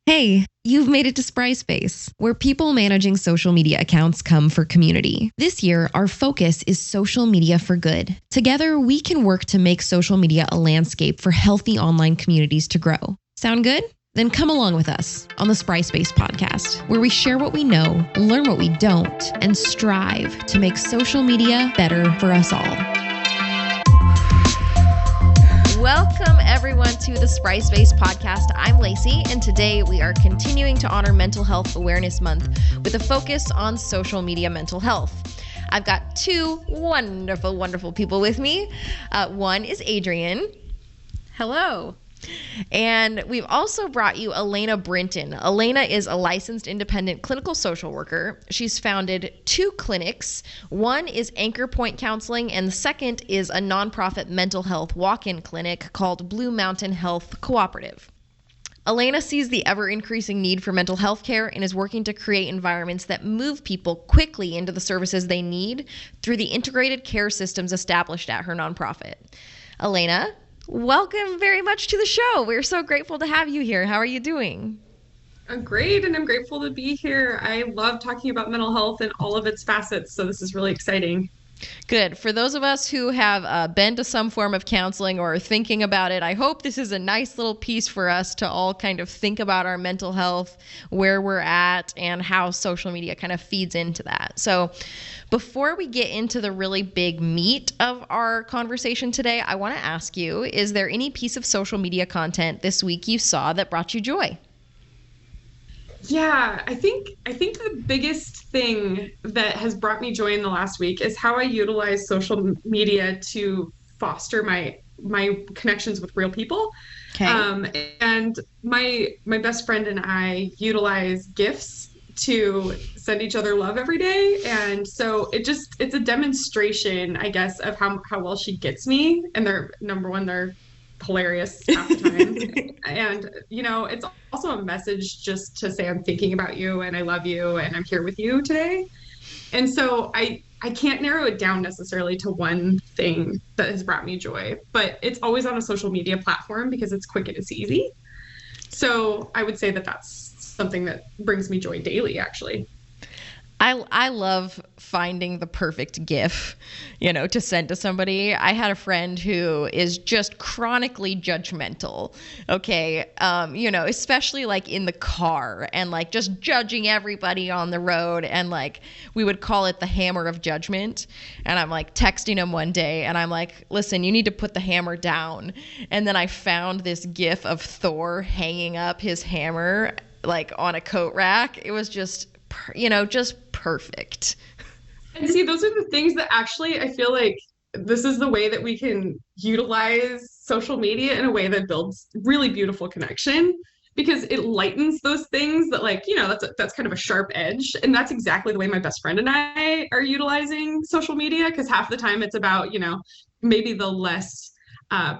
Hey, you've made it to Spry Space, where people managing social media accounts come for community. This year, our focus is social media for good. Together, we can work to make social media a landscape for healthy online communities to grow. Sound good? Then come along with us on the Spry Space podcast, where we share what we know, learn what we don't, and strive to make social media better for us all. Welcome, everyone, to the Spry Space podcast. I'm Lacey, and today we are continuing to honor Mental Health Awareness Month with a focus on social media mental health. I've got two wonderful, wonderful people with me. One is Adrienne. Hello. And we've also brought you Alayna Brinton. Alayna is a licensed independent clinical social worker. She's founded two clinics. One is Anchor Point Counseling, and the second is a nonprofit mental health walk-in clinic called Blue Mountain Health Cooperative. Alayna sees the ever-increasing need for mental health care and is working to create environments that move people quickly into the services they need through the integrated care systems established at her nonprofit. Alayna, welcome very much to the show. We're so grateful to have you here. How are you doing? I'm great, and I'm grateful to be here. I love talking about mental health and all of its facets, so this is really exciting. Good. For those of us who have been to some form of counseling or are thinking about it, I hope this is a nice little piece for us to all kind of think about our mental health, where we're at, and how social media kind of feeds into that. So before we get into the really big meat of our conversation today, I want to ask you, is there any piece of social media content this week you saw that brought you joy? Yeah, I think the biggest thing that has brought me joy in the last week is how I utilize social media to foster my connections with real people. Okay. And my best friend and I utilize GIFs to send each other love every day. And so it's a demonstration, I guess, of how well she gets me. And they're hilarious half the time. And, it's also a message just to say I'm thinking about you and I love you and I'm here with you today. And so I can't narrow it down necessarily to one thing that has brought me joy, but it's always on a social media platform because it's quick and it's easy. So I would say that that's something that brings me joy daily, actually. I love finding the perfect GIF, to send to somebody. I had a friend who is just chronically judgmental. Okay. Especially like in the car and like just judging everybody on the road. And like, we would call it the hammer of judgment. And I'm like texting him one day and I'm like, listen, you need to put the hammer down. And then I found this GIF of Thor hanging up his hammer like on a coat rack. It was just perfect. And see, those are the things that actually I feel like this is the way that we can utilize social media in a way that builds really beautiful connection, because it lightens those things that that's kind of a sharp edge. And that's exactly the way my best friend and I are utilizing social media, because half the time it's about, maybe the less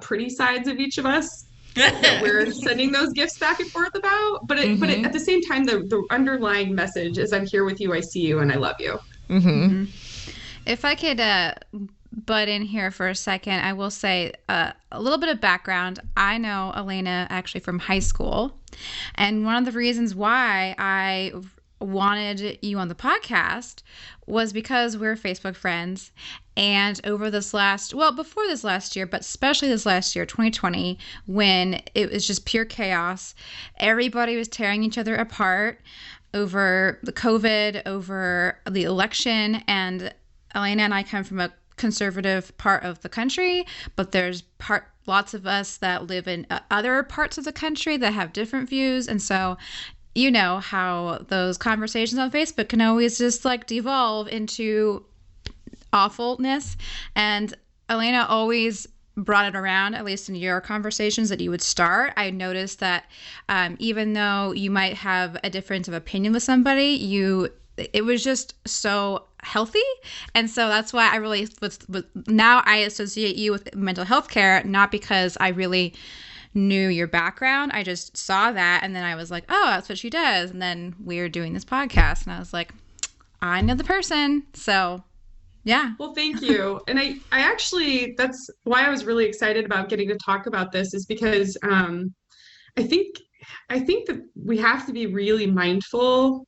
pretty sides of each of us that we're sending those gifts back and forth about, but at the same time, the underlying message is I'm here with you, I see you, and I love you. Mm-hmm. If I could butt in here for a second, I will say a little bit of background. I know Alayna actually from high school, and one of the reasons why I wanted you on the podcast was because we're Facebook friends. And before this last year, but especially this last year, 2020, when it was just pure chaos, everybody was tearing each other apart over the COVID, over the election. And Alayna and I come from a conservative part of the country, but there's lots of us that live in other parts of the country that have different views. And so you know how those conversations on Facebook can always just like devolve into awfulness. And Alayna always brought it around, at least in your conversations that you would start. I noticed that even though you might have a difference of opinion with somebody, it was just so healthy. And so that's why I really, now I associate you with mental health care, not because I really knew your background. I just saw that. And then I was like, oh, that's what she does. And then we were doing this podcast and I was like, I know the person. So yeah. Well, thank you. And I actually, that's why I was really excited about getting to talk about this, is because I think I think that we have to be really mindful,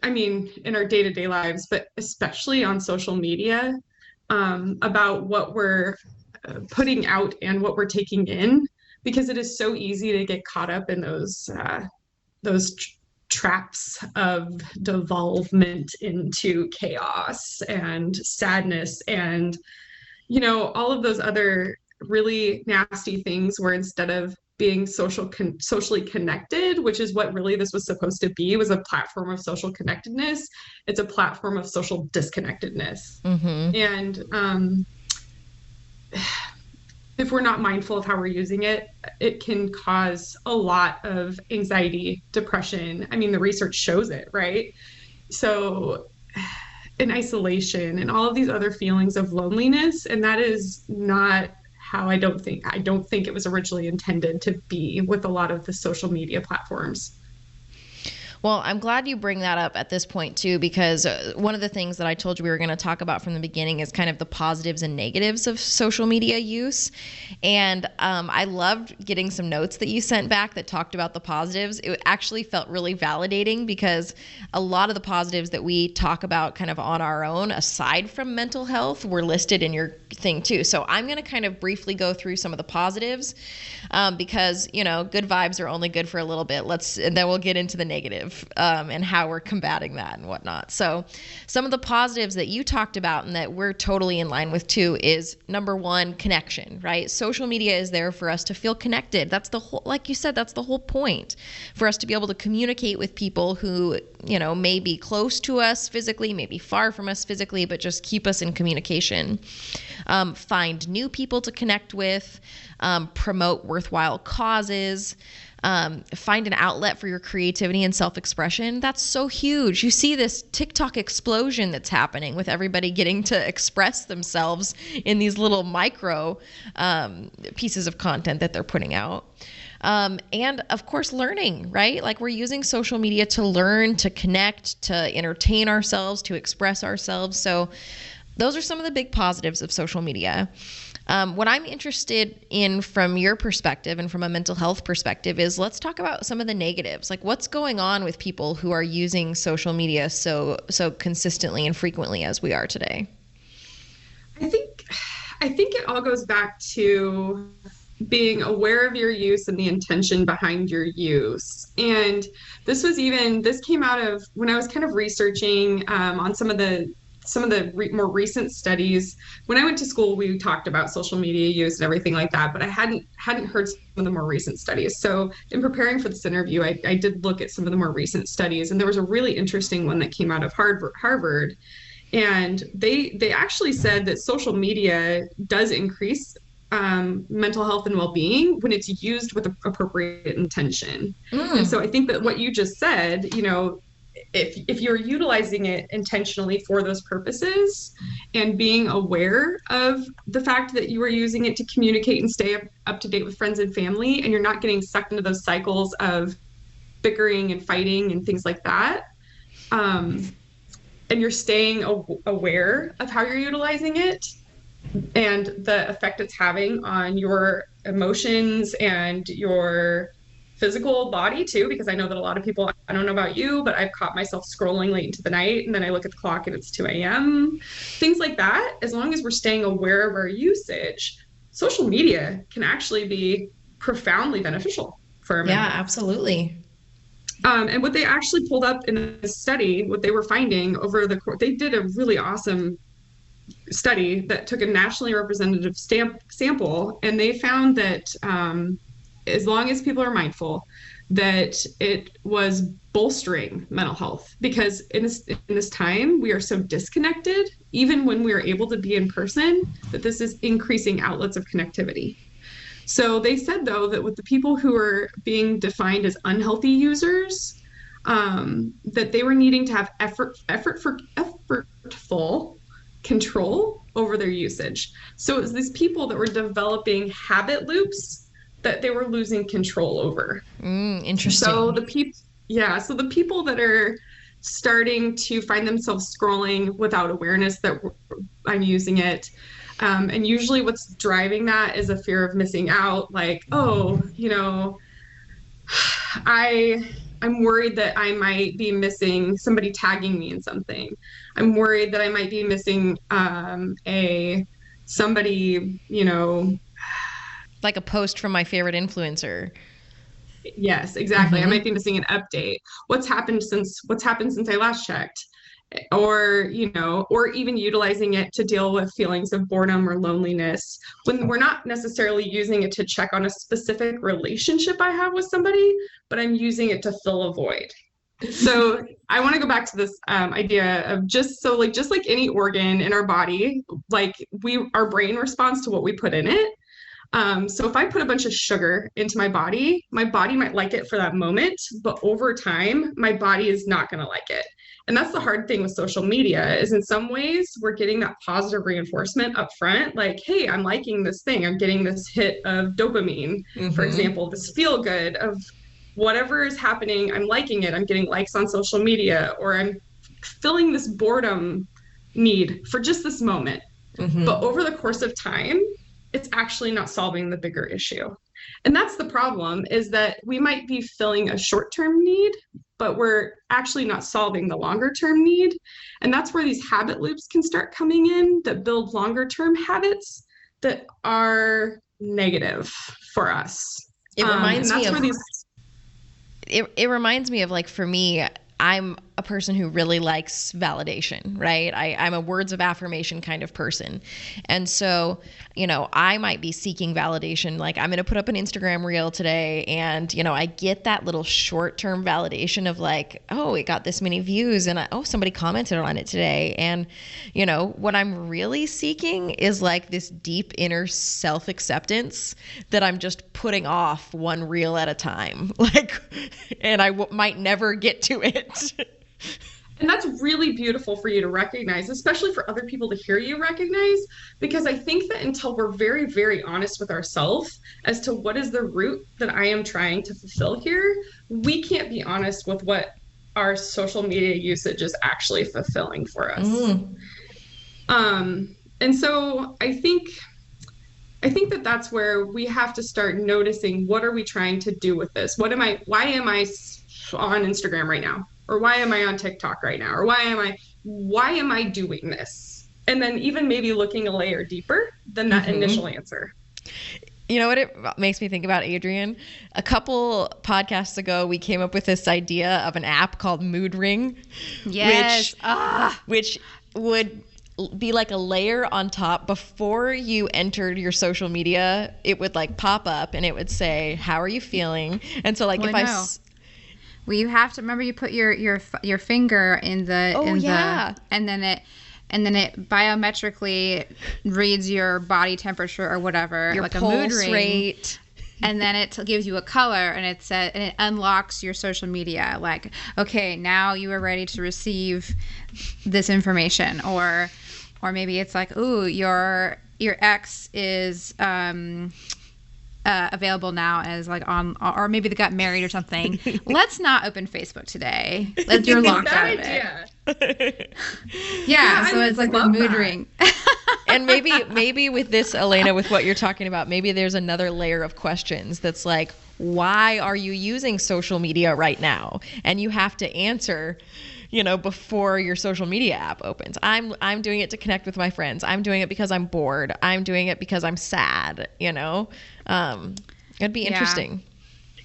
I mean, in our day-to-day lives, but especially on social media, about what we're putting out and what we're taking in, because it is so easy to get caught up in those traps of devolvement into chaos and sadness and, all of those other really nasty things where instead of being socially connected, which is what really this was supposed to be, was a platform of social connectedness, it's a platform of social disconnectedness. Mm-hmm. And if we're not mindful of how we're using it, it can cause a lot of anxiety, depression. I mean, the research shows it, right? So, in isolation and all of these other feelings of loneliness, and that is not how I don't think it was originally intended to be with a lot of the social media platforms. Well, I'm glad you bring that up at this point too, because one of the things that I told you we were going to talk about from the beginning is kind of the positives and negatives of social media use. And I loved getting some notes that you sent back that talked about the positives. It actually felt really validating because a lot of the positives that we talk about kind of on our own, aside from mental health, were listed in your thing too. So I'm going to kind of briefly go through some of the positives because, good vibes are only good for a little bit. And then we'll get into the negative. And how we're combating that and whatnot. So some of the positives that you talked about and that we're totally in line with too is, number one, connection, right? Social media is there for us to feel connected. That's the whole, like you said, that's the whole point, for us to be able to communicate with people who, may be close to us physically, maybe far from us physically, but just keep us in communication. Find new people to connect with, promote worthwhile causes, find an outlet for your creativity and self-expression. That's so huge. You see this TikTok explosion that's happening with everybody getting to express themselves in these little micro pieces of content that they're putting out. And of course, learning, right? Like, we're using social media to learn, to connect, to entertain ourselves, to express ourselves. So those are some of the big positives of social media. What I'm interested in from your perspective and from a mental health perspective is, let's talk about some of the negatives. Like, what's going on with people who are using social media so consistently and frequently as we are today? I think it all goes back to being aware of your use and the intention behind your use. And this came out of when I was kind of researching on some of the more recent studies. When I went to school, we talked about social media use and everything like that, but I hadn't heard some of the more recent studies. So in preparing for this interview, I did look at some of the more recent studies, and there was a really interesting one that came out of Harvard, and they actually said that social media does increase mental health and well-being when it's used with appropriate intention. And so I think that what you just said, if you're utilizing it intentionally for those purposes and being aware of the fact that you are using it to communicate and stay up to date with friends and family, and you're not getting sucked into those cycles of bickering and fighting and things like that, and you're staying aware of how you're utilizing it and the effect it's having on your emotions and your physical body too, because I know that a lot of people, I don't know about you, but I've caught myself scrolling late into the night, and then I look at the clock and it's 2 a.m. Things like that. As long as we're staying aware of our usage, social media can actually be profoundly beneficial for our mental health. Yeah, absolutely. And what they actually pulled up in this study, what they were finding over the course, they did a really awesome study that took a nationally representative sample, and they found that as long as people are mindful, that it was bolstering mental health, because in this time we are so disconnected, even when we are able to be in person, that this is increasing outlets of connectivity. So they said, though, that with the people who are being defined as unhealthy users, that they were needing to have effortful control over their usage. So it was these people that were developing habit loops that they were losing control over. Interesting. So the people that are starting to find themselves scrolling without awareness that I'm using it, and usually what's driving that is a fear of missing out, like, I'm worried that I might be missing somebody tagging me in something. I'm worried that I might be missing a somebody, Like a post from my favorite influencer. yes, exactly. I Mm-hmm. might be missing an update. What's happened since I last checked? Or, or even utilizing it to deal with feelings of boredom or loneliness when we're not necessarily using it to check on a specific relationship I have with somebody, but I'm using it to fill a void. So I want to go back to this idea of just like any organ in our body, like our brain responds to what we put in it. So if I put a bunch of sugar into my body might like it for that moment, but over time, my body is not going to like it. And that's the hard thing with social media is in some ways we're getting that positive reinforcement up front, like, hey, I'm liking this thing. I'm getting this hit of dopamine, for example, this feel good of whatever is happening. I'm liking it. I'm getting likes on social media, or I'm filling this boredom need for just this moment. But over the course of time, it's actually not solving the bigger issue. And that's the problem, is that we might be filling a short-term need, but we're actually not solving the longer-term need. And that's where these habit loops can start coming in that build longer-term habits that are negative for us. It reminds me of these... it reminds me of, like, for me, I'm a person who really likes validation, right? I'm a words of affirmation kind of person. And so, I might be seeking validation. Like, I'm going to put up an Instagram reel today and, I get that little short-term validation of like, oh, it got this many views and somebody commented on it today. And, what I'm really seeking is like this deep inner self-acceptance that I'm just putting off one reel at a time. Like, and I might never get to it. And that's really beautiful for you to recognize, especially for other people to hear you recognize, because I think that until we're very, very honest with ourselves as to what is the root that I am trying to fulfill here, we can't be honest with what our social media usage is actually fulfilling for us. And so I think that that's where we have to start noticing, what are we trying to do with this? Why am I on Instagram right now? Or why am I on TikTok right now? Or why am I doing this? And then even maybe looking a layer deeper than that initial answer. You know what it makes me think about, Adrian? A couple podcasts ago, we came up with this idea of an app called Mood Ring. Yes. Which would be like a layer on top. Before you entered your social media, it would like pop up and it would say, how are you feeling? And so like well, you have to remember, you put your finger in the and then it biometrically reads your body temperature or whatever, your like pulse a mood ring rate. And then it gives you a color, and it unlocks your social media. Like, okay, now you are ready to receive this information, or maybe it's like, ooh, your ex is available now as like on, or maybe they got married or something. Let's not open Facebook today. You're locked out of it. Yeah, so it's like a mood ring. And maybe with this, Alayna, with what you're talking about, maybe there's another layer of questions that's like, why are you using social media right now? And you have to answer, before your social media app opens. I'm doing it to connect with my friends. I'm doing it because I'm bored. I'm doing it because I'm sad. It'd be interesting.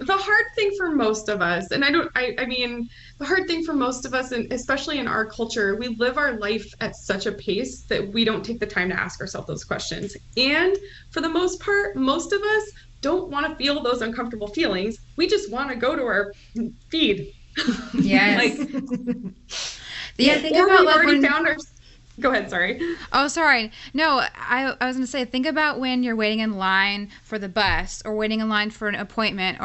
The hard thing for most of us, and the hard thing for most of us, and especially in our culture, we live our life at such a pace that we don't take the time to ask ourselves those questions. And for the most part, most of us don't want to feel those uncomfortable feelings. We just want to go to our feed. Yes. Think about like already found our... Go ahead, sorry. Oh, sorry. No, I was going to say, think about when you're waiting in line for the bus or waiting in line for an appointment,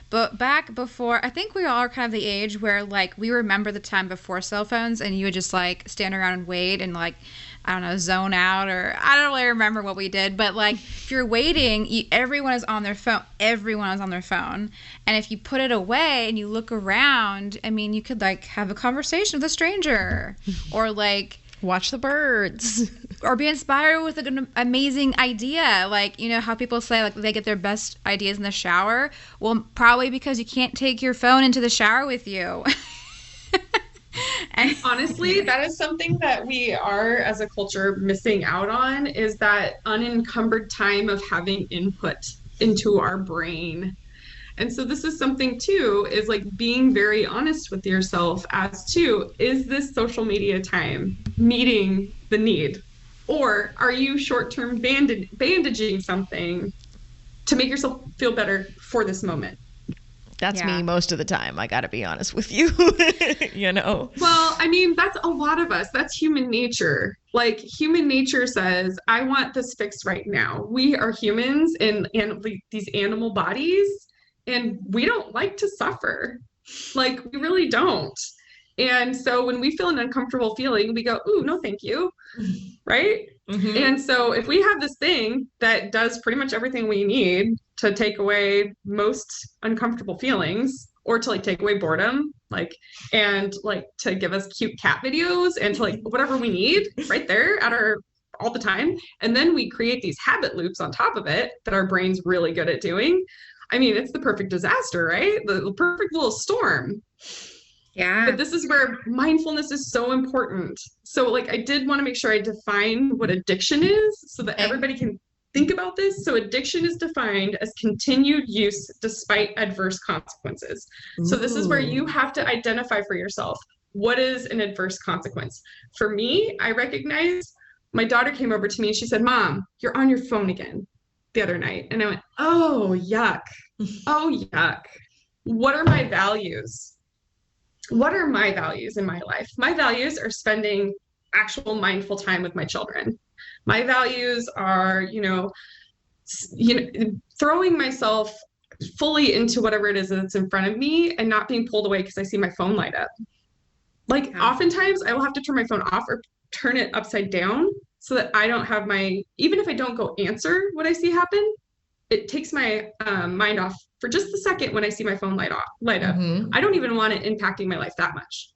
but back before, I think we all are kind of the age where like we remember the time before cell phones and you would just like stand around and wait and like, I don't know, zone out, or I don't really remember what we did, but like if you're waiting, everyone is on their phone. Everyone is on their phone. And if you put it away and you look around, I mean, you could like have a conversation with a stranger or like, Watch the birds. Or be inspired with an amazing idea. Like, you know how people say like they get their best ideas in the shower? Well, probably because you can't take your phone into the shower with you. And honestly, that is something that we are as a culture missing out on, is that unencumbered time of having input into our brain. And so this is something too, is like being very honest with yourself as to, is this social media time meeting the need? Or are you short-term bandaging something to make yourself feel better for this moment? That's me most of the time. I got to be honest with you, you know? Well, I mean, that's a lot of us. That's human nature. Like human nature says, I want this fixed right now. We are humans in these animal bodies, and we don't like to suffer. Like we really don't. And so when we feel an uncomfortable feeling, we go, ooh, no, thank you. Right? Mm-hmm. And so if we have this thing that does pretty much everything we need to take away most uncomfortable feelings, or to like take away boredom, like, and like to give us cute cat videos and to like whatever we need right there at our all the time. And then we create these habit loops on top of it that our brain's really good at doing. I mean, it's the perfect disaster, right? The perfect little storm. Yeah. But this is where mindfulness is so important. So like I did want to make sure I define what addiction is so that everybody can think about this. So addiction is defined as continued use despite adverse consequences. Ooh. So this is where you have to identify for yourself, what is an adverse consequence? For me, I recognize my daughter came over to me and she said, Mom, you're on your phone again the other night. And I went, oh, yuck. Oh, yuck. What are my values? What are my values in my life? My values are spending actual mindful time with my children. My values are, throwing myself fully into whatever it is that's in front of me and not being pulled away because I see my phone light up. Like oftentimes I will have to turn my phone off or turn it upside down so that I don't have even if I don't go answer what I see happen, it takes my mind off for just a second when I see my phone light up. Mm-hmm. I don't even want it impacting my life that much.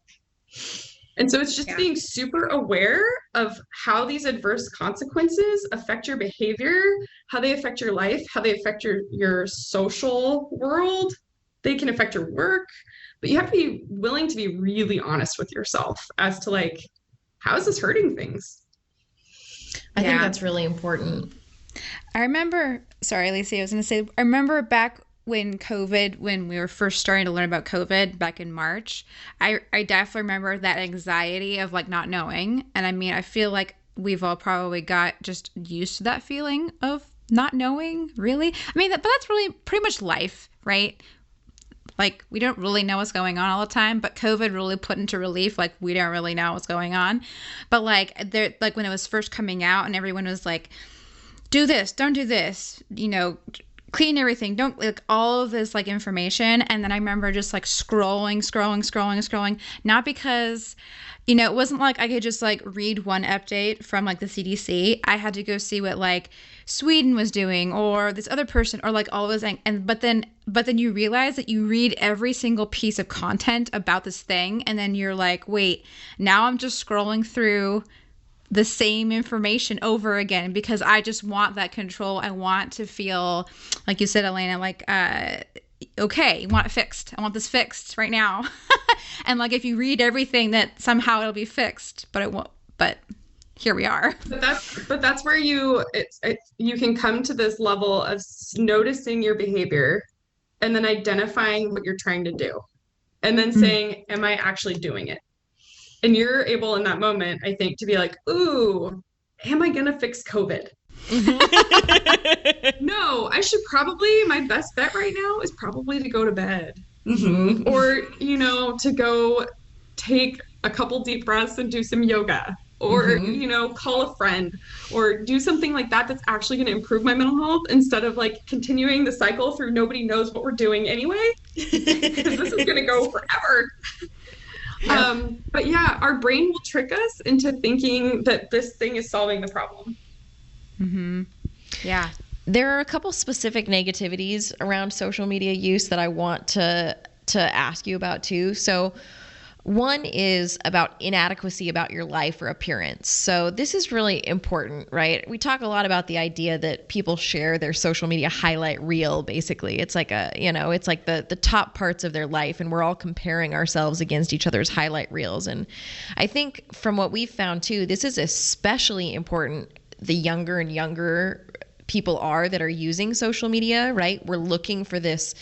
And so it's just being super aware of how these adverse consequences affect your behavior, how they affect your life, how they affect your social world. They can affect your work, but you have to be willing to be really honest with yourself as to like, how is this hurting things? I think that's really important. I remember, sorry, Lacey, I was going to say, I remember back when we were first starting to learn about COVID back in March, I definitely remember that anxiety of like not knowing. And I mean, I feel like we've all probably got just used to that feeling of not knowing, really. I mean, but that's really pretty much life, right? Like we don't really know what's going on all the time, but COVID really put into relief, like we don't really know what's going on. But like when it was first coming out and everyone was like, do this, don't do this, clean everything, don't like all of this like information. And then I remember just like scrolling, not because, it wasn't like I could just like read one update from like the CDC. I had to go see what like Sweden was doing or this other person or like all of this. But then you realize that you read every single piece of content about this thing. And then you're like, wait, now I'm just scrolling through the same information over again because I just want that control. I want to feel, like you said, Alayna, like, okay, I want it fixed. I want this fixed right now. And like, if you read everything that somehow it'll be fixed, but it won't, but here we are. But that's where you can come to this level of noticing your behavior and then identifying what you're trying to do and then saying, am I actually doing it? And you're able in that moment, I think, to be like, ooh, am I going to fix COVID? No, my best bet right now is probably to go to bed. Mm-hmm. Or, to go take a couple deep breaths and do some yoga. Or, call a friend. Or do something like that that's actually going to improve my mental health instead of like continuing the cycle through nobody knows what we're doing anyway. Because this is going to go forever. But our brain will trick us into thinking that this thing is solving the problem. Mm-hmm. Yeah. There are a couple specific negativities around social media use that I want to ask you about too. So One is about inadequacy about your life or appearance. So this is really important, right? We talk a lot about the idea that people share their social media highlight reel, basically. It's like it's like the top parts of their life, and we're all comparing ourselves against each other's highlight reels. And I think from what we've found too, this is especially important the younger and younger people are that are using social media, right? We're looking for this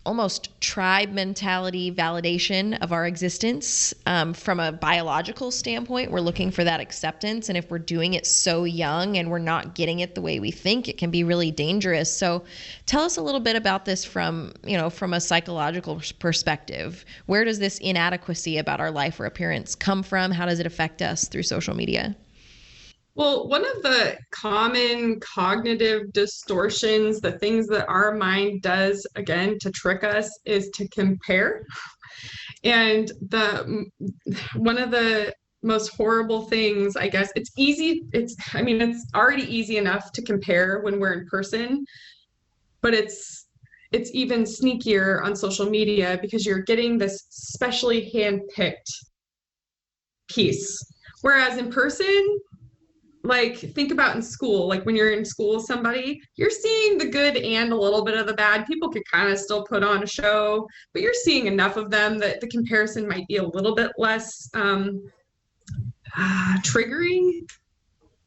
almost tribe mentality validation of our existence. From a biological standpoint, we're looking for that acceptance. And if we're doing it so young and we're not getting it the way we think, it can be really dangerous. So tell us a little bit about this from a psychological perspective. Where does this inadequacy about our life or appearance come from? How does it affect us through social media? Well, one of the common cognitive distortions, the things that our mind does, again, to trick us, is to compare. And one of the most horrible things, I guess, it's already easy enough to compare when we're in person, but it's even sneakier on social media because you're getting this specially handpicked piece. Whereas in person, like, think about in school, like when you're in school with somebody, you're seeing the good and a little bit of the bad. People could kind of still put on a show, but you're seeing enough of them that the comparison might be a little bit less triggering.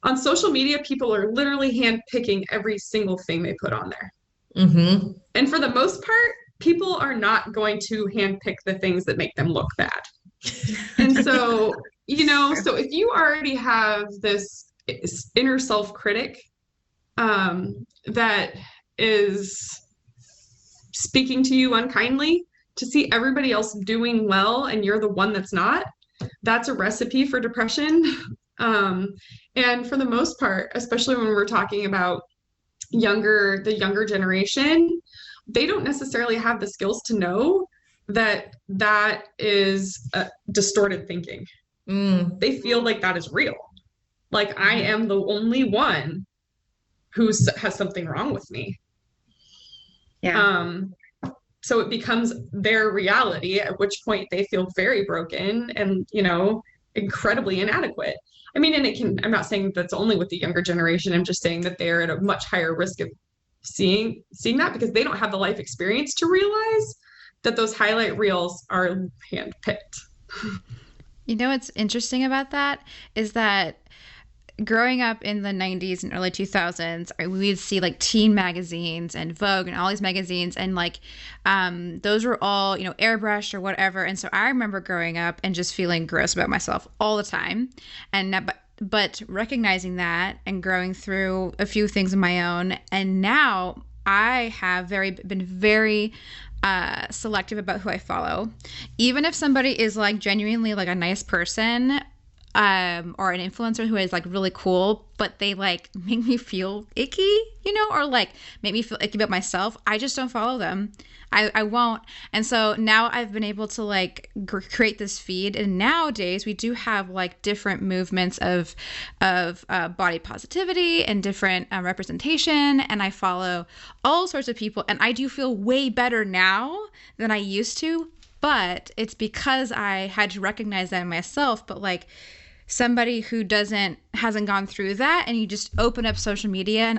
On social media, people are literally handpicking every single thing they put on there. Mm-hmm. And for the most part, people are not going to handpick the things that make them look bad. And so, so if you already have this inner self-critic that is speaking to you unkindly, to see everybody else doing well and you're the one that's not, that's a recipe for depression. And for the most part, especially when we're talking about the younger generation, they don't necessarily have the skills to know that is distorted thinking. They feel like that is real. Like, I am the only one who has something wrong with me. Yeah. So it becomes their reality, at which point they feel very broken and, incredibly inadequate. I mean, I'm not saying that's only with the younger generation. I'm just saying that they're at a much higher risk of seeing that because they don't have the life experience to realize that those highlight reels are handpicked. What's interesting about that is that growing up in the 90s and early 2000s, we'd see like teen magazines and Vogue and all these magazines, and like those were all airbrushed or whatever. And so I remember growing up and just feeling gross about myself all the time, and but recognizing that and growing through a few things of my own, and now I have been very selective about who I follow. Even if somebody is like genuinely like a nice person, or an influencer who is like really cool, but they like make me feel icky, or like make me feel icky about myself, I just don't follow them. I won't. And so now I've been able to like create this feed, and nowadays we do have like different movements of body positivity and different representation, and I follow all sorts of people, and I do feel way better now than I used to, but it's because I had to recognize that in myself. But like, somebody who hasn't gone through that, and you just open up social media and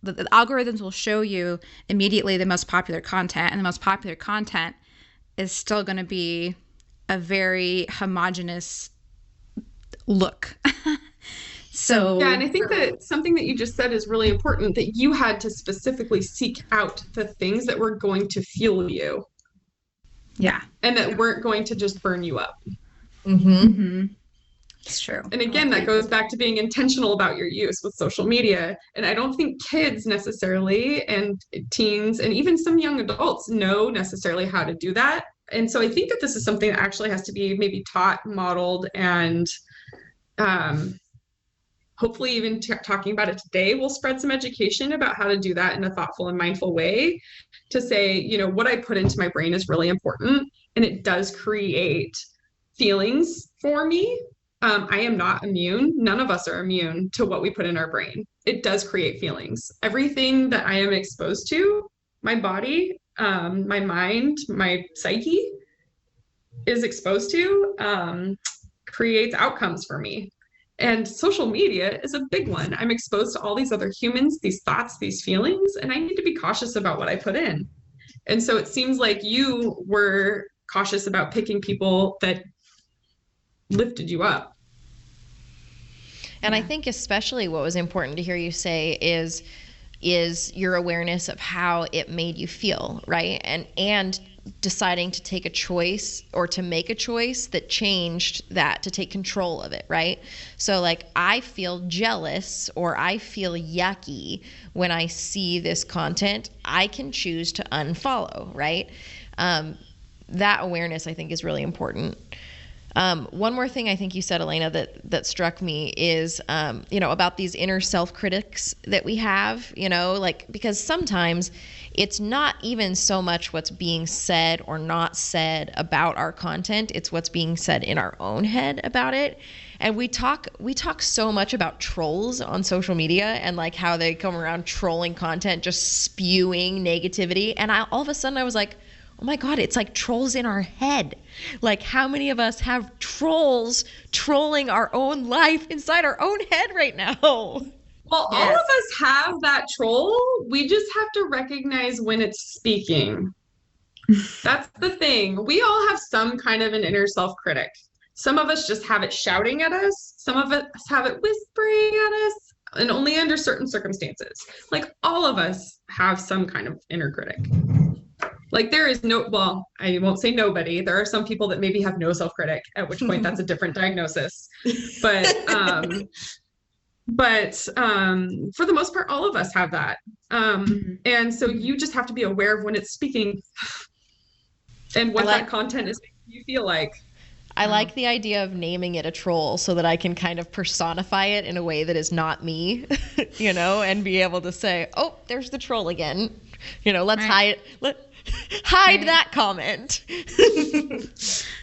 the algorithms will show you immediately the most popular content, and the most popular content is still going to be a very homogenous look. So yeah, and I think that something that you just said is really important, that you had to specifically seek out the things that were going to fuel you. Yeah. And that weren't going to just burn you up. Mm-hmm. Mm-hmm. It's true. And again, that goes back to being intentional about your use with social media. And I don't think kids necessarily, and teens, and even some young adults know necessarily how to do that. And so I think that this is something that actually has to be maybe taught, modeled, and hopefully even talking about it today will spread some education about how to do that in a thoughtful and mindful way, to say, what I put into my brain is really important, and it does create feelings for me. I am not immune. None of us are immune to what we put in our brain. It does create feelings. Everything that I am exposed to, my body, my mind, my psyche, is exposed to creates outcomes for me. And social media is a big one. I'm exposed to all these other humans, these thoughts, these feelings, and I need to be cautious about what I put in. And so it seems like you were cautious about picking people that lifted you up. And I think especially what was important to hear you say is your awareness of how it made you feel, right? And deciding to take a choice or to make a choice that changed that, to take control of it, right? So like, I feel jealous or I feel yucky when I see this content, I can choose to unfollow, right? That awareness, I think, is really important. One more thing I think you said, Alayna, that struck me is, about these inner self-critics that we have, like, because sometimes it's not even so much what's being said or not said about our content. It's what's being said in our own head about it. And we talk so much about trolls on social media and like how they come around trolling content, just spewing negativity. And all of a sudden I was like, oh my God, it's like trolls in our head. Like, how many of us have trolls trolling our own life inside our own head right now? Well, all of us have that troll. We just have to recognize when it's speaking. That's the thing. We all have some kind of an inner self-critic. Some of us just have it shouting at us. Some of us have it whispering at us, and only under certain circumstances. Like, all of us have some kind of inner critic. Like, there is I won't say nobody. There are some people that maybe have no self-critic, at which point that's a different diagnosis. But for the most part, all of us have that. And so you just have to be aware of when it's speaking and what that content is making you feel like. I like the idea of naming it a troll so that I can kind of personify it in a way that is not me, and be able to say, oh, there's the troll again. Let's hide that comment.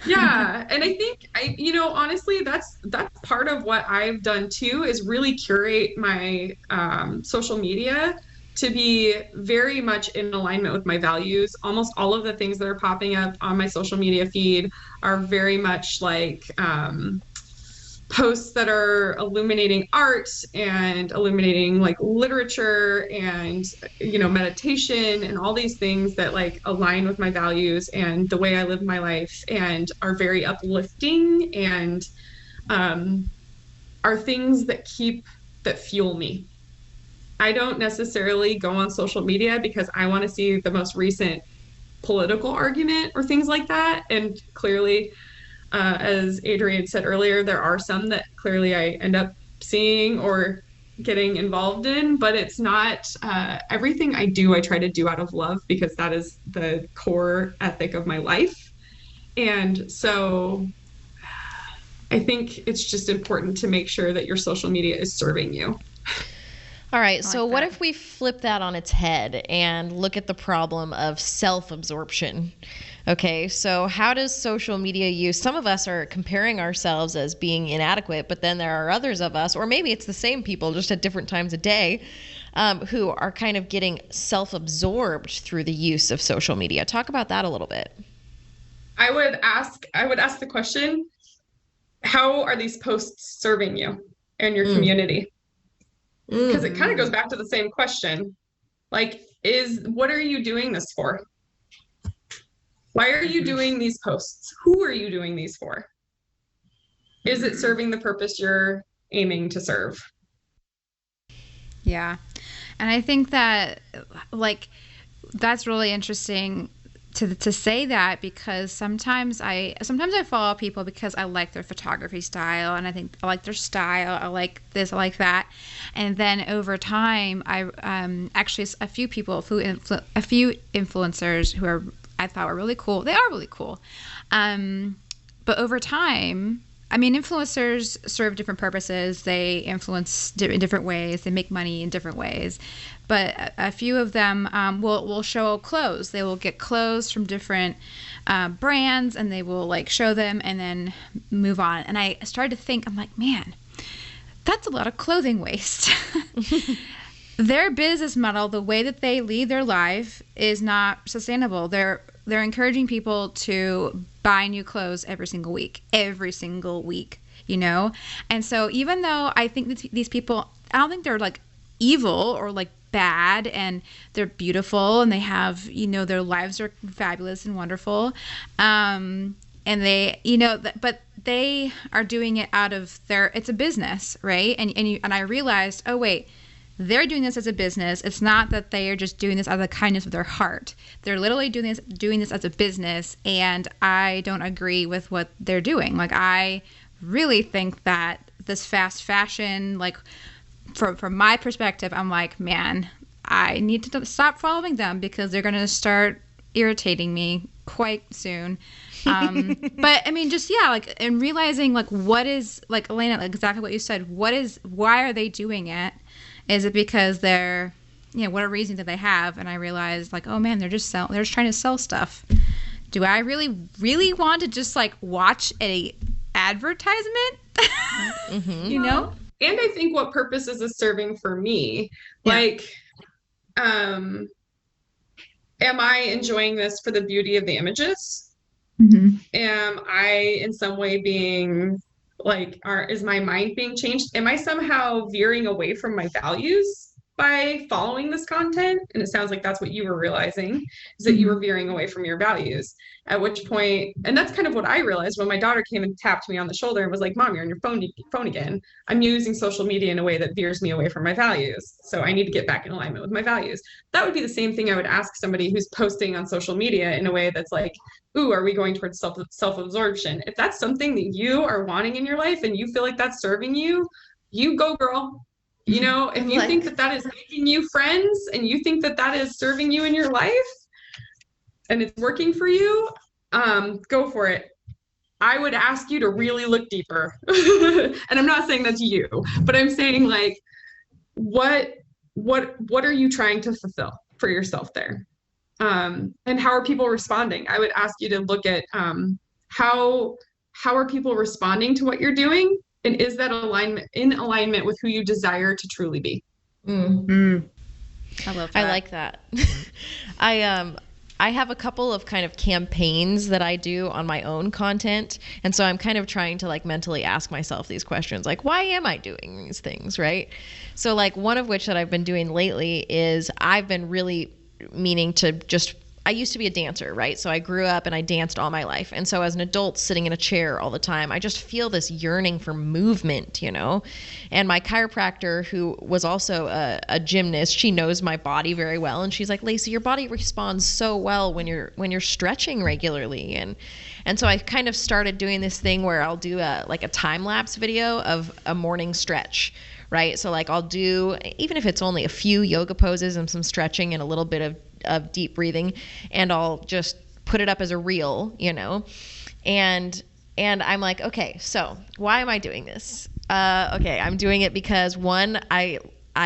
Yeah. And I think honestly, that's part of what I've done too, is really curate my social media to be very much in alignment with my values. Almost all of the things that are popping up on my social media feed are very much like posts that are illuminating art and illuminating like literature and meditation and all these things that like align with my values and the way I live my life and are very uplifting and are things that fuel me. I don't necessarily go on social media because I want to see the most recent political argument or things like that. And clearly, as Adrienne said earlier, there are some that clearly I end up seeing or getting involved in, but it's not everything I do. I try to do out of love because that is the core ethic of my life. And so I think it's just important to make sure that your social media is serving you. All right, so what if we flip that on its head and look at the problem of self-absorption? Okay, so how does social media use? Some of us are comparing ourselves as being inadequate, but then there are others of us, or maybe it's the same people just at different times of day, who are kind of getting self-absorbed through the use of social media. Talk about that a little bit. I would ask the question, how are these posts serving you and your community? Because it kind of goes back to the same question. Like, what are you doing this for? Why are you doing these posts? Who are you doing these for? Is it serving the purpose you're aiming to serve? Yeah. And I think that, like, that's really interesting to say that, because sometimes I follow people because I like their photography style, and I think I like their style, I like this, I like that, and then over time I actually a few influencers who I thought were really cool. They are really cool, but over time, I mean, influencers serve different purposes. They influence in different ways. They make money in different ways. But a few of them will show clothes. They will get clothes from different brands, and they will like show them and then move on. And I started to think, I'm like, man, that's a lot of clothing waste. Their business model, the way that they lead their life, is not sustainable. they're encouraging people to buy new clothes every single week, you know? And so even though I think these people, I don't think they're like evil or like bad, and they're beautiful and they have, you know, their lives are fabulous and wonderful. And they, you know, but they are doing it out of it's a business, right? And I realized, oh wait, they're doing this as a business. It's not that they are just doing this out of the kindness of their heart. They're literally doing this as a business, and I don't agree with what they're doing. Like, I really think that this fast fashion, like, from my perspective, I'm like, man, I need to stop following them because they're going to start irritating me quite soon. But I mean, just, yeah, like, and realizing, like, what is, like, Alayna, like, exactly what you said, why are they doing it? Is it because they're, you know, what a reason that they have? And I realized, like, oh man, they're just trying to sell stuff. Do I really, really want to just like watch a advertisement? You know? And I think what purpose is this serving for me? Yeah. Like, am I enjoying this for the beauty of the images? Am I in some way being like, is my mind being changed? Am I somehow veering away from my values by following this content? And it sounds like that's what you were realizing, is that you were veering away from your values. At which point, and that's kind of what I realized when my daughter came and tapped me on the shoulder and was like, Mom, you're on your phone again. I'm using social media in a way that veers me away from my values. So I need to get back in alignment with my values. That would be the same thing I would ask somebody who's posting on social media in a way that's like, ooh, are we going towards self-absorption? If that's something that you are wanting in your life and you feel like that's serving you, you go, girl. You know, if you think that that is making you friends and you think that that is serving you in your life and it's working for you, go for it. I would ask you to really look deeper. And I'm not saying that's you, but I'm saying, like, what are you trying to fulfill for yourself there? And how are people responding? I would ask you to look at how are people responding to what you're doing, and is that in alignment with who you desire to truly be? I love that. I like that. I have a couple of kind of campaigns that I do on my own content. And so I'm kind of trying to like mentally ask myself these questions, like, why am I doing these things, right? So like one of which that I've been doing lately is I've been really meaning to I used to be a dancer, right? So I grew up and I danced all my life. And so as an adult sitting in a chair all the time, I just feel this yearning for movement, you know? And my chiropractor, who was also a gymnast, she knows my body very well. And she's like, Lacey, your body responds so well when you're stretching regularly. And so I kind of started doing this thing where I'll do a time lapse video of a morning stretch, right? So like I'll do, even if it's only a few yoga poses and some stretching and a little bit of deep breathing, and I'll just put it up as a reel, you know? And I'm like, okay, so why am I doing this? Okay, I'm doing it because one, I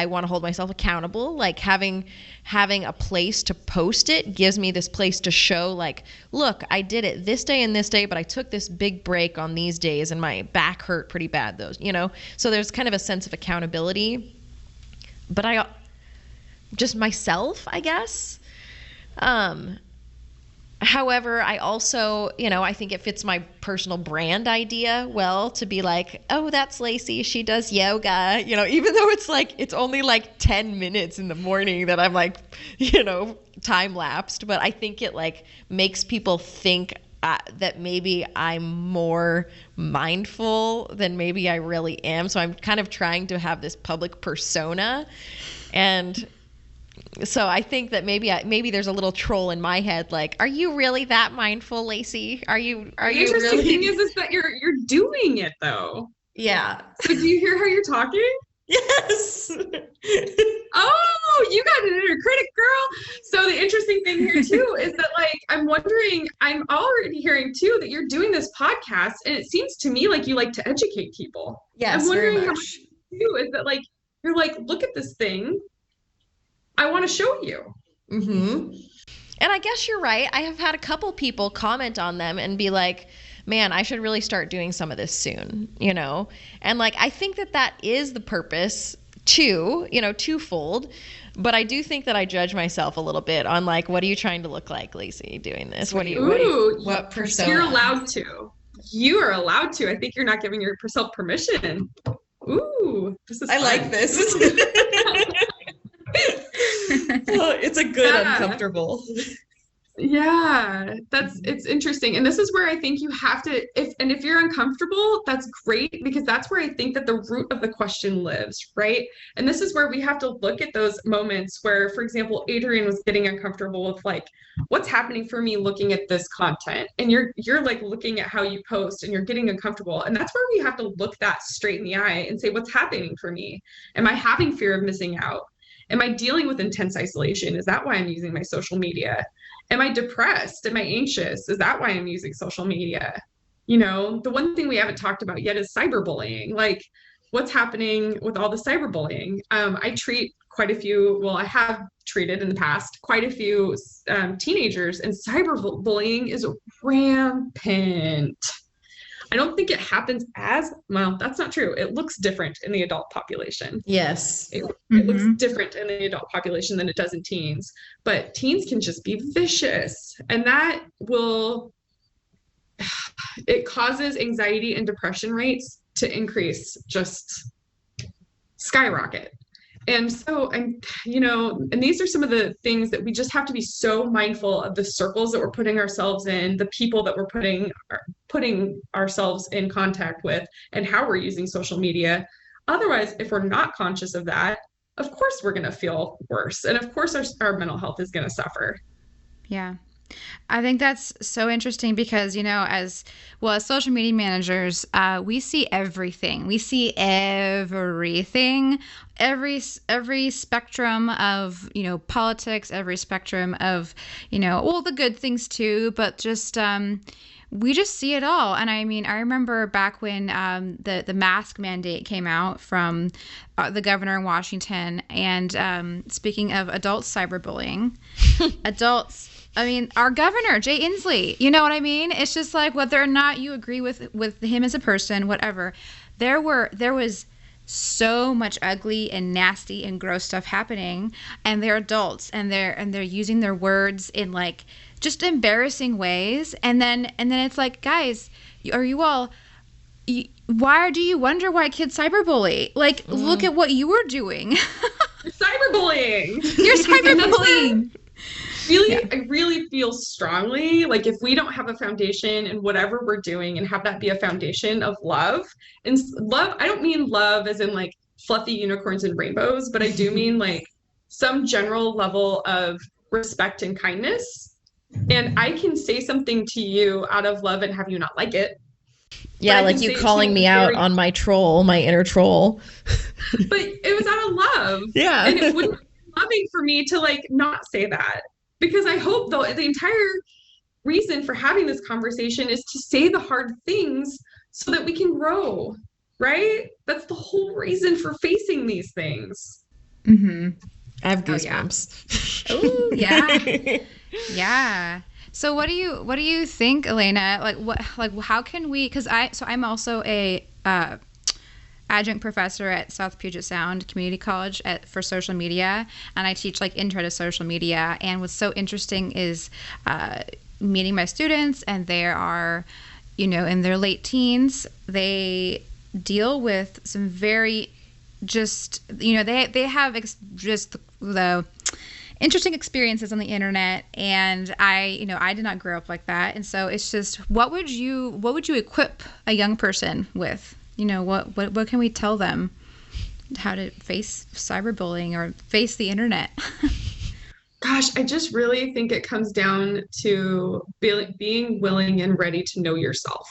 want to hold myself accountable. Like having a place to post it gives me this place to show, like, look, I did it this day and this day, but I took this big break on these days and my back hurt pretty bad those, you know? So there's kind of a sense of accountability, but I just myself, I guess. However, I also, you know, I think it fits my personal brand idea well to be like, oh, that's Lacey, she does yoga, you know, even though it's only like 10 minutes in the morning that I'm like, you know, time lapsed, but I think it like makes people think that maybe I'm more mindful than maybe I really am. So I'm kind of trying to have this public persona, and so I think that maybe there's a little troll in my head, like, are you really that mindful, Lacey? Are you The interesting thing is that you're doing it though. Yeah. So do you hear how you're talking? Yes. Oh, you got an inner critic, girl. So the interesting thing here too is that, like, I'm already hearing too that you're doing this podcast, and it seems to me like you like to educate people. Yes, I'm wondering very how much. much you do is that, like, you're like, look at this thing, I want to show you. Mm-hmm. And I guess you're right. I have had a couple people comment on them and be like, man, I should really start doing some of this soon, you know? And like, I think that is the purpose too, you know, twofold. But I do think that I judge myself a little bit on like, what are you trying to look like, Lacey, doing this? What persona? You're allowed to. You are allowed to. I think you're not giving yourself permission. Ooh, this is I fun. like this. It's a good uncomfortable. Yeah, it's interesting. And this is where I think you have to, if you're uncomfortable, that's great, because that's where I think that the root of the question lives, right? And this is where we have to look at those moments where, for example, Adrian was getting uncomfortable with like, what's happening for me looking at this content? And you're like looking at how you post and you're getting uncomfortable. And that's where we have to look that straight in the eye and say, what's happening for me? Am I having fear of missing out? Am I dealing with intense isolation? Is that why I'm using my social media? Am I depressed? Am I anxious? Is that why I'm using social media? You know, the one thing we haven't talked about yet is cyberbullying. Like, what's happening with all the cyberbullying? I treat quite a few, well, I have treated in the past quite a few teenagers, and cyberbullying is rampant. I don't think it happens well, that's not true. It looks different in the adult population. Yes. It looks different in the adult population than it does in teens. But teens can just be vicious. And it causes anxiety and depression rates to increase, just skyrocket. And so, and these are some of the things that we just have to be so mindful of, the circles that we're putting ourselves in, the people that we're putting ourselves in contact with, and how we're using social media. Otherwise, if we're not conscious of that, of course we're going to feel worse. And of course our mental health is going to suffer. Yeah. I think that's so interesting because, as social media managers, we see everything. We see everything, every spectrum of, politics, every spectrum of, the good things too, but just, we just see it all. And I mean, I remember back when the mask mandate came out from the governor in Washington. And speaking of adult cyberbullying, our governor, Jay Inslee, you know what I mean? It's just like, whether or not you agree with him as a person, whatever, there was so much ugly and nasty and gross stuff happening, and they're adults, and they're using their words in like just embarrassing ways. And then it's like, guys, why do you wonder why kids cyberbully? Like, look at what you were doing. You're cyberbullying. You're cyberbullying. I really feel strongly, like, if we don't have a foundation in whatever we're doing and have that be a foundation of love, and love, I don't mean love as in like fluffy unicorns and rainbows, but I do mean like some general level of respect and kindness. And I can say something to you out of love and have you not like it. Yeah, like you calling me out on my inner troll. But it was out of love. Yeah. And it wouldn't be loving for me to like not say that. Because I hope, though, the entire reason for having this conversation is to say the hard things so that we can grow, right? That's the whole reason for facing these things. Mm-hmm. I have goosebumps. Oh, yeah. Yeah. So what do you think, Alayna? How can we? Because I'm also a adjunct professor at South Puget Sound Community College for social media, and I teach like intro to social media. And what's so interesting is meeting my students, and they are, in their late teens. They deal with some very they have just the interesting experiences on the internet, and I did not grow up like that. And so it's just, what would you equip a young person with? What can we tell them how to face cyberbullying or face the internet? Gosh, I just really think it comes down to being willing and ready to know yourself.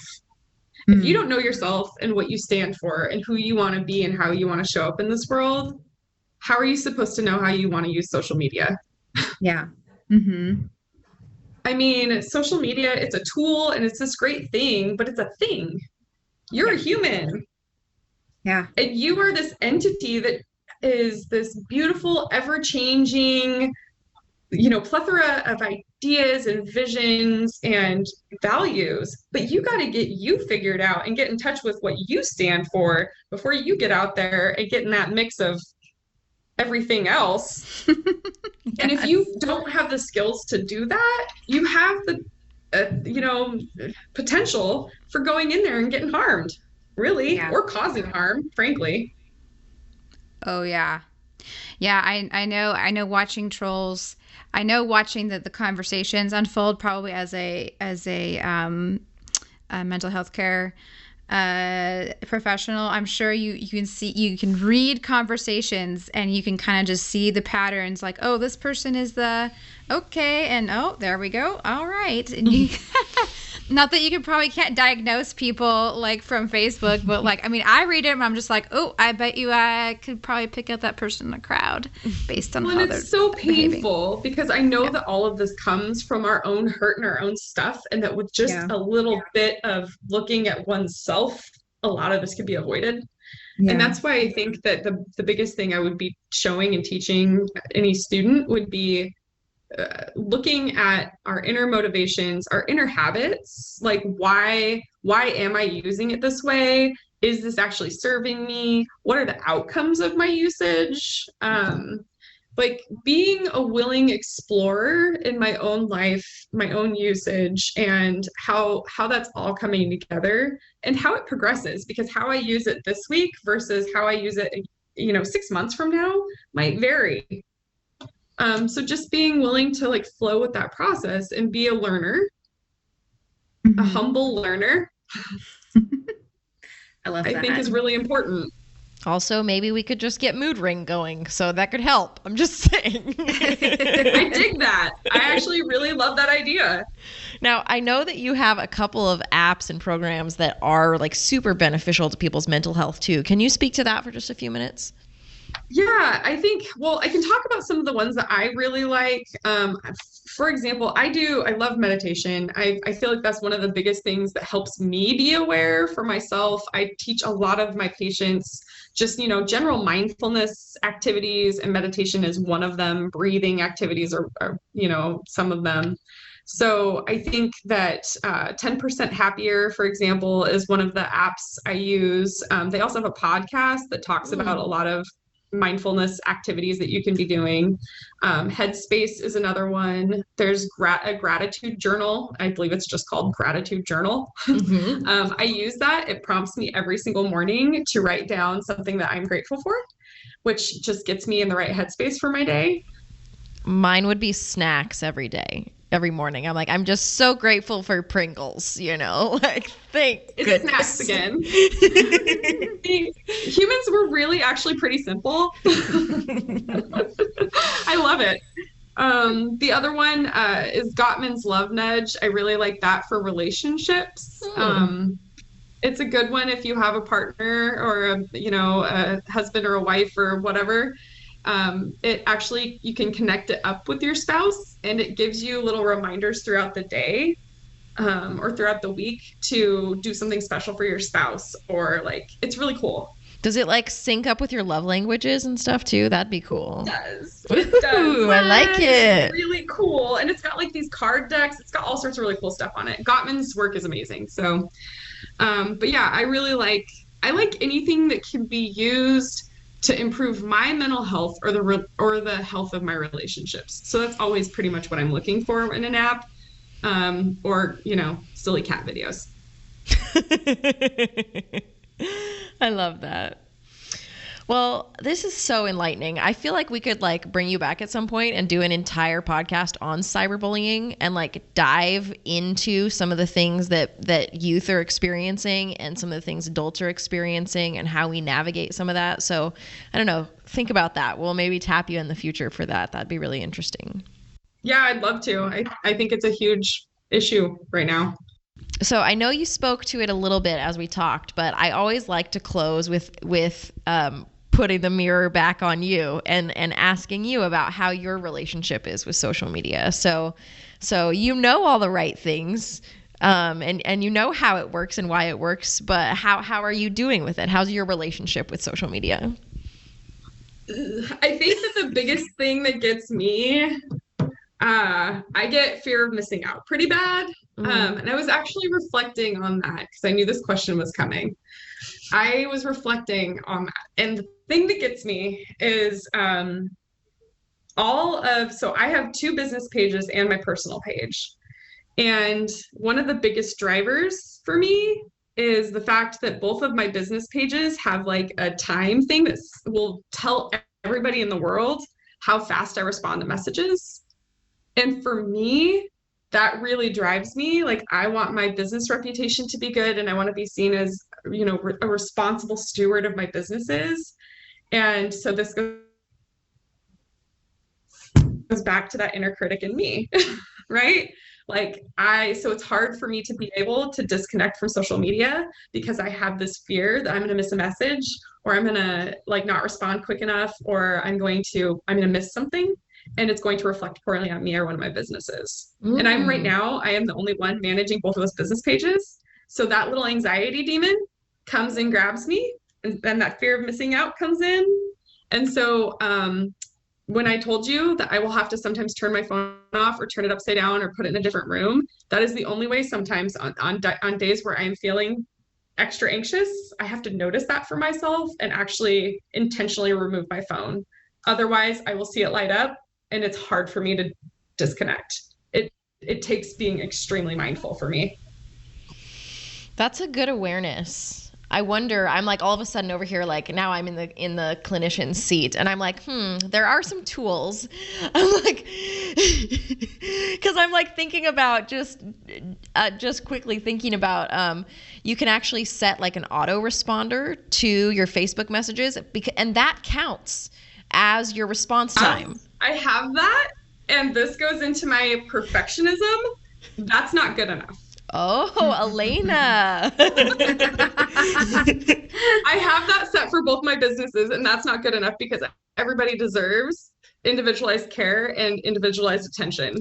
Mm-hmm. If you don't know yourself and what you stand for and who you want to be and how you want to show up in this world, how are you supposed to know how you want to use social media? Yeah. Mm-hmm. I mean, social media, it's a tool and it's this great thing, but it's a thing. You're a human. Yeah. And you are this entity that is this beautiful, ever-changing, plethora of ideas and visions and values. But you got to get you figured out and get in touch with what you stand for before you get out there and get in that mix of everything else. And if you don't have the skills to do that, you have the, potential for going in there and getting harmed, really, Yeah. or causing harm, frankly. Oh yeah. Yeah, I know watching trolls. I know watching the conversations unfold probably as a mental health care professional. I'm sure you can read conversations and you can kind of just see the patterns like, oh, this person is the okay, and oh, there we go. All right. And you not that you probably can't diagnose people like from Facebook, but like, I mean, I read it and I'm just like, oh, I bet you I could probably pick out that person in the crowd based on Well, how and they're it's so behaving. painful because I know that all of this comes from our own hurt and our own stuff, and that with just Yeah. a little bit of looking at oneself, a lot of this could be avoided. And Yeah. that's why I think that the biggest thing I would be showing and teaching any student would be looking at our inner motivations, our inner habits, like why am I using it this way? Is this actually serving me? What are the outcomes of my usage? Like being a willing explorer in my own life, my own usage, and how that's all coming together and how it progresses, because how I use it this week versus how I use it 6 months from now might vary. So just being willing to like flow with that process and be a learner, a Mhm. humble learner, I love I that. think is really important. Also, maybe we could just get Mood Ring going, so that could help. I'm just saying. I dig that. I actually really love that idea. Now, I know that you have a couple of apps and programs that are like super beneficial to people's mental health too. Can you speak to that for just a few minutes? Yeah, I think, well, I can talk about some of the ones that I really like. For example, I love meditation. I feel like that's one of the biggest things that helps me be aware for myself. I teach a lot of my patients just, general mindfulness activities, and meditation is one of them. Breathing activities are some of them. So I think that 10% Happier, for example, is one of the apps I use. They also have a podcast that talks about a lot of mindfulness activities that you can be doing. Headspace is another one. There's a gratitude journal. I believe it's just called Gratitude Journal. I use that. It prompts me every single morning to write down something that I'm grateful for, which just gets me in the right headspace for my day. Mine would be snacks every day, every morning. I'm like, I'm just so grateful for Pringles, like thank It's goodness. snacks again. Humans were really actually pretty simple. I love it. The other one is Gottman's Love Nudge. I really like that for relationships. It's a good one if you have a partner or a husband or a wife or whatever. It actually, you can connect it up with your spouse, and it gives you little reminders throughout the day or throughout the week to do something special for your spouse, or like, it's really cool. Does it like sync up with your love languages and stuff too? That'd be cool. It does. It does. Ooh, I like it. It's really cool. And it's got like these card decks. It's got all sorts of really cool stuff on it. Gottman's work is amazing. So, but yeah, I like anything that can be used to improve my mental health or the health of my relationships. So that's always pretty much what I'm looking for in an app, or silly cat videos. I love that. Well, this is so enlightening. I feel like we could like bring you back at some point and do an entire podcast on cyberbullying and like dive into some of the things that youth are experiencing and some of the things adults are experiencing and how we navigate some of that. So I don't know, think about that. We'll maybe tap you in the future for that. That'd be really interesting. Yeah, I'd love to. I think it's a huge issue right now. So I know you spoke to it a little bit as we talked, but I always like to close with putting the mirror back on you and asking you about how your relationship is with social media. So you know all the right things, and you know how it works and why it works, but how are you doing with it? How's your relationship with social media? I think that the biggest thing that gets me, I get fear of missing out pretty bad. And I was actually reflecting on that because I knew this question was coming. I was reflecting on that. And the thing that gets me is so I have two business pages and my personal page. And one of the biggest drivers for me is the fact that both of my business pages have like a time thing that will tell everybody in the world how fast I respond to messages. And for me, that really drives me. Like, I want my business reputation to be good, and I want to be seen as, a responsible steward of my businesses. And so this goes back to that inner critic in me, right? So it's hard for me to be able to disconnect from social media because I have this fear that I'm going to miss a message, or I'm going to like not respond quick enough, or I'm going to miss something, and it's going to reflect poorly on me or one of my businesses. And I am the only one managing both of those business pages. So that little anxiety demon comes and grabs me, and then that fear of missing out comes in. And so, when I told you that I will have to sometimes turn my phone off or turn it upside down or put it in a different room, that is the only way sometimes on days where I am feeling extra anxious, I have to notice that for myself and actually intentionally remove my phone. Otherwise, I will see it light up and it's hard for me to disconnect. It takes being extremely mindful for me. That's a good awareness. I wonder, I'm like all of a sudden over here, like now I'm in the clinician seat, and I'm like, there are some tools. I'm like, because I'm like thinking about just quickly thinking about, you can actually set like an autoresponder to your Facebook messages, and that counts as your response time. I have that, and this goes into my perfectionism. That's not good enough. Oh, Alayna. I have that set for both my businesses, and that's not good enough because everybody deserves individualized care and individualized attention.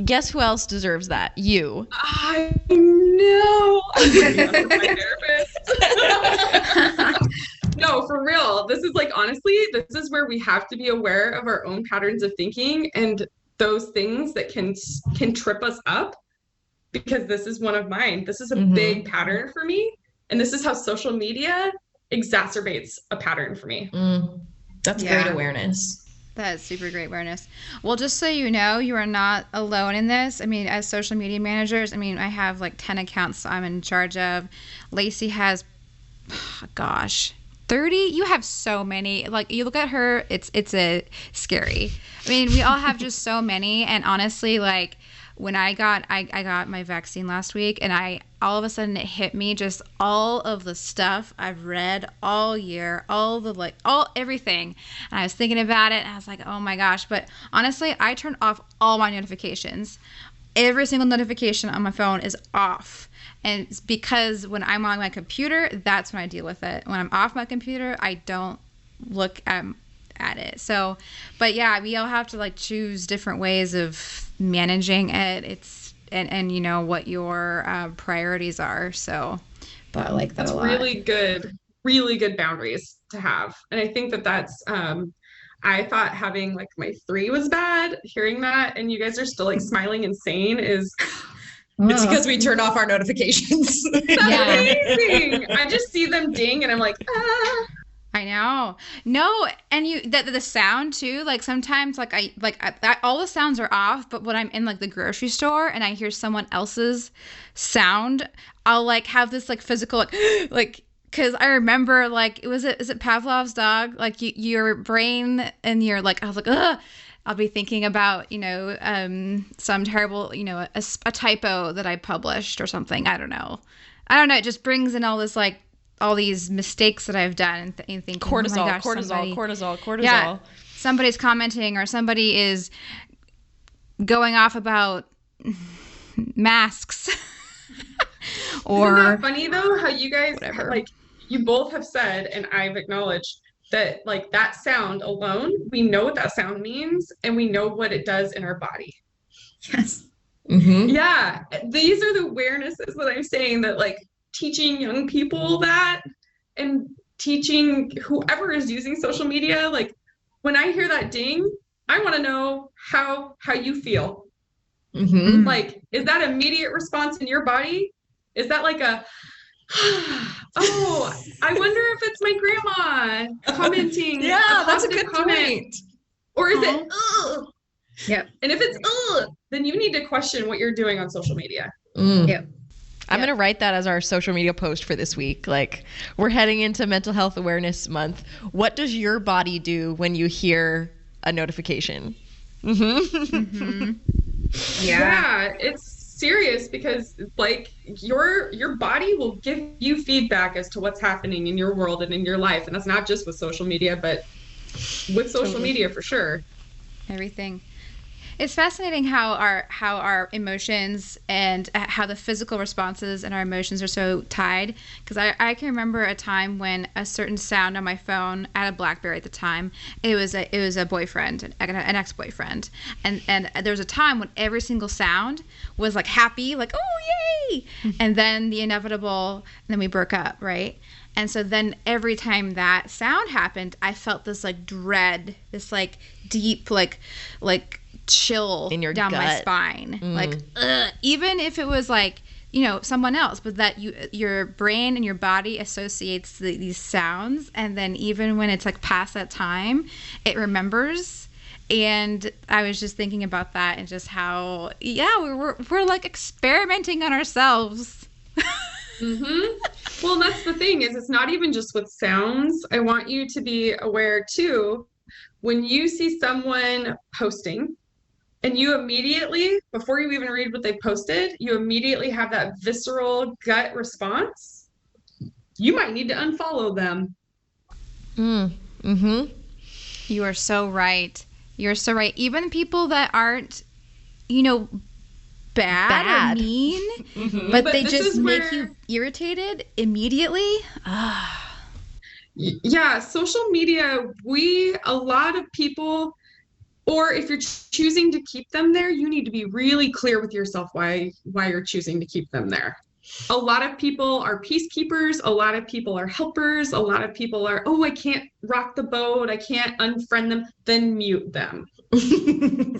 Guess who else deserves that? You. I know. I'm my therapist. No, for real. This is like, honestly, this is where we have to be aware of our own patterns of thinking and those things that can trip us up. Because this is one of mine. This is a big pattern for me. And this is how social media exacerbates a pattern for me. That's great awareness. That is super great awareness. Well, just so you know, you are not alone in this. I mean, as social media managers, I have like 10 accounts I'm in charge of. Lacey has, 30. You have so many. Like, you look at her, it's a scary. We all have just so many. And honestly, like, when I got my vaccine last week, and all of a sudden it hit me, just all of the stuff I've read all year, everything. And I was thinking about it, and I was like, oh my gosh. But honestly, I turned off all my notifications. Every single notification on my phone is off. And it's because when I'm on my computer, that's when I deal with it. When I'm off my computer, I don't look at it. So, but yeah, we all have to like choose different ways of managing it. It's and you know what your priorities are. So, but I like that a lot. Really good boundaries to have. And I think that's I thought having like my 3 was bad. Hearing that, and you guys are still like smiling and sane is. It's because we turned off our notifications. That's amazing. I just see them ding, and I'm like, ah. I know. No, and the sound too, like sometimes like I all the sounds are off, but when I'm in like the grocery store and I hear someone else's sound, I'll like have this like physical like cuz I remember like is it Pavlov's dog? Like your brain and your like I was like ugh. I'll be thinking about, some terrible, a typo that I published or something. I don't know. It just brings in all this like all these mistakes that I've done and thinking cortisol, oh my gosh, cortisol. Yeah, somebody's commenting or somebody is going off about masks. Or isn't that funny though how you guys like you both have said, and I've acknowledged that like that sound alone, we know what that sound means and we know what it does in our body. Yes. Yeah, these are the awarenesses that I'm saying, that like teaching young people that, and teaching whoever is using social media, like when I hear that ding, I want to know how you feel. Like, is that immediate response in your body? Is that like a Oh, I wonder if it's my grandma commenting Yeah, a that's a positive good comment. point. Or is it, ugh? Yep. And if it's, ugh, then you need to question what you're doing on social media. Yep. I'm going to write that as our social media post for this week. Like, we're heading into Mental Health Awareness Month. What does your body do when you hear a notification? Yeah, it's serious because like your body will give you feedback as to what's happening in your world and in your life. And that's not just with social media, but with social media for sure. Everything. It's fascinating how our emotions and how the physical responses and our emotions are so tied. Because I can remember a time when a certain sound on my phone, I had a BlackBerry at the time. It was a boyfriend, an ex-boyfriend, and there was a time when every single sound was like happy, like oh yay, and then the inevitable, and then we broke up, right? And so then every time that sound happened, I felt this like dread, this like deep like chill in your down gut. my spine, like ugh. Even if it was like someone else, but that your brain and your body associates these sounds, and then even when it's like past that time, it remembers. And I was just thinking about that and just how we're like experimenting on ourselves. Well, that's the thing is it's not even just with sounds. I want you to be aware too, when you see someone posting and you immediately, before you even read what they posted, you immediately have that visceral gut response, you might need to unfollow them. You are so right. You're so right. Even people that aren't, bad. Or mean, but they just make you irritated immediately. Yeah, social media, a lot of people, or if you're choosing to keep them there, you need to be really clear with yourself why you're choosing to keep them there. A lot of people are peacekeepers. A lot of people are helpers. A lot of people are, oh, I can't rock the boat. I can't unfriend them. Then mute them.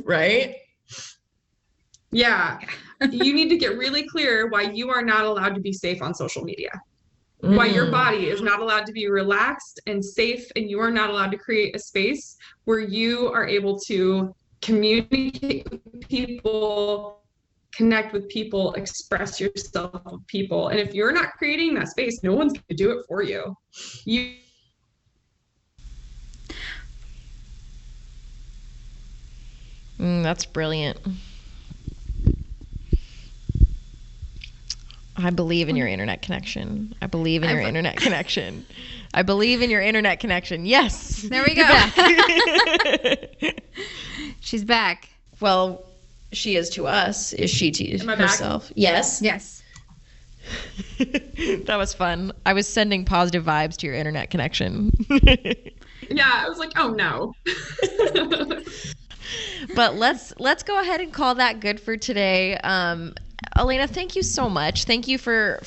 Right? Yeah. You need to get really clear why you are not allowed to be safe on social media. Why your body is not allowed to be relaxed and safe, and you are not allowed to create a space where you are able to communicate with people, connect with people, express yourself with people. And if you're not creating that space, no one's going to do it for you. That's brilliant. I believe in your internet connection. I believe in your internet connection. I believe in your internet connection. Yes. There we go. She's back. Well, she is to us. Is she to Am I herself? back? Yes. Yes. That was fun. I was sending positive vibes to your internet connection. Yeah, I was like, oh no. But let's go ahead and call that good for today. Alayna, thank you so much. Thank you for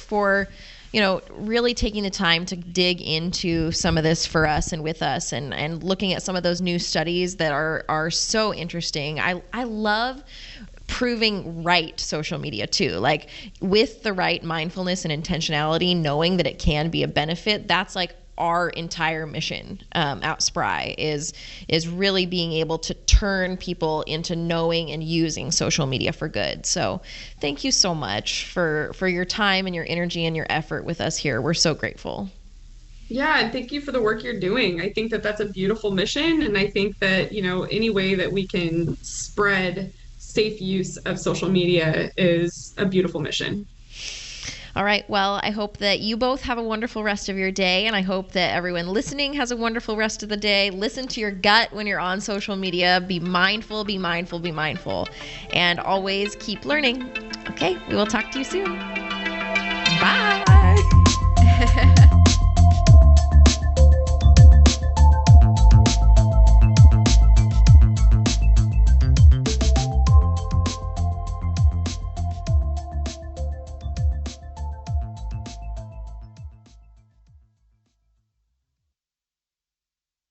really taking the time to dig into some of this for us and with us, and looking at some of those new studies that are so interesting. I love proving right social media too, like with the right mindfulness and intentionality, knowing that it can be a benefit. That's like our entire mission at Spry is really being able to turn people into knowing and using social media for good. So thank you so much for your time and your energy and your effort with us here. We're so grateful. Yeah, and thank you for the work you're doing. I think that that's a beautiful mission, and I think that any way that we can spread safe use of social media is a beautiful mission. All right. Well, I hope that you both have a wonderful rest of your day, and I hope that everyone listening has a wonderful rest of the day. Listen to your gut when you're on social media. Be mindful, be mindful, be mindful, and always keep learning. Okay. We will talk to you soon. Bye.